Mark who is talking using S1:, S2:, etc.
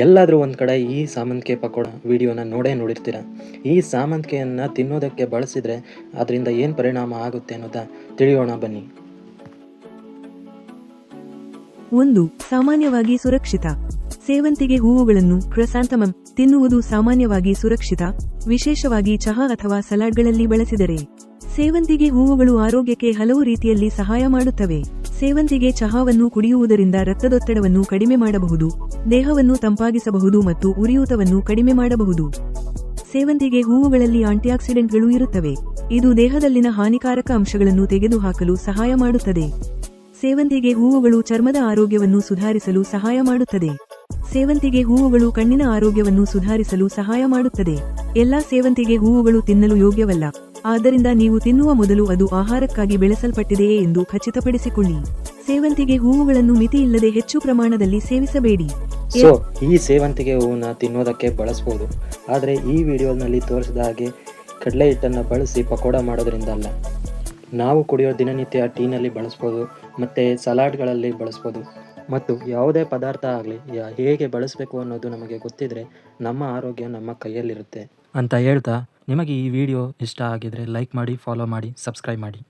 S1: ಎಲ್ಲಾದರೂ ಒಂದು ಕಡೆ ಈ ಸಾಮಂತಿಗೆ ಪಕೋಡ ವಿಡಿಯೋನ ನೋಡಿರ್ತೀರ. ಈ ಸಾಮಂತಿಗೆಯನ್ನು ತಿನ್ನೋದಕ್ಕೆ ಬಳಸಿದರೆ ಅದರಿಂದ ಏನು ಪರಿಣಾಮ ಆಗುತ್ತೆ ಅನ್ನೋದ ತಿಳಿಯೋಣ ಬನ್ನಿ.
S2: 1. ಸಾಮಾನ್ಯವಾಗಿ ಸುರಕ್ಷಿತ. ಸೇವಂತಿಗೆ ಹೂವುಗಳನ್ನು ಕ್ರಸಾಂಥಮಮ್ ತಿನ್ನುವುದು ಸಾಮಾನ್ಯವಾಗಿ ಸುರಕ್ಷಿತ, ವಿಶೇಷವಾಗಿ ಚಹಾ ಅಥವಾ ಸಲಾಡ್ಗಳಲ್ಲಿ ಬಳಸಿದರೆ. ಸೇವಂತಿಗೆ ಹೂವುಗಳು ಆರೋಗ್ಯಕ್ಕೆ ಹಲವು ರೀತಿಯಲ್ಲಿ ಸಹಾಯ ಮಾಡುತ್ತವೆ. ಸೇವಂತಿಗೆ ಚಹಾವನ್ನು ಕುಡಿಯುವುದರಿಂದ ರಕ್ತದೊತ್ತಡವನ್ನು ಕಡಿಮೆ ಮಾಡಬಹುದು, ದೇಹವನ್ನು ತಂಪಾಗಿಸಬಹುದು ಮತ್ತು ಉರಿಯೂತವನ್ನು ಕಡಿಮೆ ಮಾಡಬಹುದು. ಸೇವಂತಿಗೆ ಹೂವುಗಳಲ್ಲಿ ಆಂಟಿಆಕ್ಸಿಡೆಂಟ್ಗಳು ಇರುತ್ತವೆ. ಇದು ದೇಹದಲ್ಲಿನ ಹಾನಿಕಾರಕ ಅಂಶಗಳನ್ನು ತೆಗೆದುಹಾಕಲು ಸಹಾಯ ಮಾಡುತ್ತದೆ. ಸೇವಂತಿಗೆ ಹೂವುಗಳು ಚರ್ಮದ ಆರೋಗ್ಯವನ್ನು ಸುಧಾರಿಸಲು ಸಹಾಯ ಮಾಡುತ್ತದೆ. ಸೇವಂತಿಗೆ ಹೂವುಗಳು ಕಣ್ಣಿನ ಆರೋಗ್ಯವನ್ನು ಸುಧಾರಿಸಲು ಸಹಾಯ ಮಾಡುತ್ತದೆ. ಎಲ್ಲಾ ಸೇವಂತಿಗೆ ಹೂವುಗಳು ತಿನ್ನಲು ಯೋಗ್ಯವಲ್ಲ, ಆದ್ದರಿಂದ ನೀವು ತಿನ್ನುವ ಮೊದಲು ಅದು ಆಹಾರಕ್ಕಾಗಿ ಬೆಳೆಸಲ್ಪಟ್ಟಿದೆಯೇ ಎಂದು ಖಚಿತಪಡಿಸಿಕೊಳ್ಳಿ. ಸೇವಂತಿಗೆ ಹೂವುಗಳನ್ನು ಮಿತಿಯಿಲ್ಲದೆ ಹೆಚ್ಚು ಪ್ರಮಾಣದಲ್ಲಿ ಸೇವಿಸಬೇಡಿ.
S1: ಈ ಸೇವಂತಿಗೆ ಹೂವನ್ನ ತಿನ್ನೋದಕ್ಕೆ ಬಳಸಬಹುದು, ಆದರೆ ಈ ವಿಡಿಯೋನಲ್ಲಿ ತೋರಿಸಿದ ಹಾಗೆ ಕಡಲೆ ಹಿಟ್ಟನ್ನು ಬಳಸಿ ಪಕೋಡ ಮಾಡೋದ್ರಿಂದ ಅಲ್ಲ. ನಾವು ಕುಡಿಯೋ ದಿನನಿತ್ಯ ಟೀನಲ್ಲಿ ಬಳಸ್ಬೋದು ಮತ್ತು ಸಲಾಡ್ಗಳಲ್ಲಿ ಬಳಸ್ಬೋದು. ಮತ್ತು ಯಾವುದೇ ಪದಾರ್ಥ ಆಗಲಿ ಹೇಗೆ ಬಳಸಬೇಕು ಅನ್ನೋದು ನಮಗೆ ಗೊತ್ತಿದ್ರೆ ನಮ್ಮ ಆರೋಗ್ಯ ನಮ್ಮ ಕೈಯಲ್ಲಿರುತ್ತೆ ಅಂತ ಹೇಳ್ತಾ, ನಿಮಗೆ ಈ ವಿಡಿಯೋ ಇಷ್ಟ ಆಗಿದ್ರೆ ಲೈಕ್ ಮಾಡಿ, ಫಾಲೋ ಮಾಡಿ, ಸಬ್ಸ್ಕ್ರೈಬ್ ಮಾಡಿ.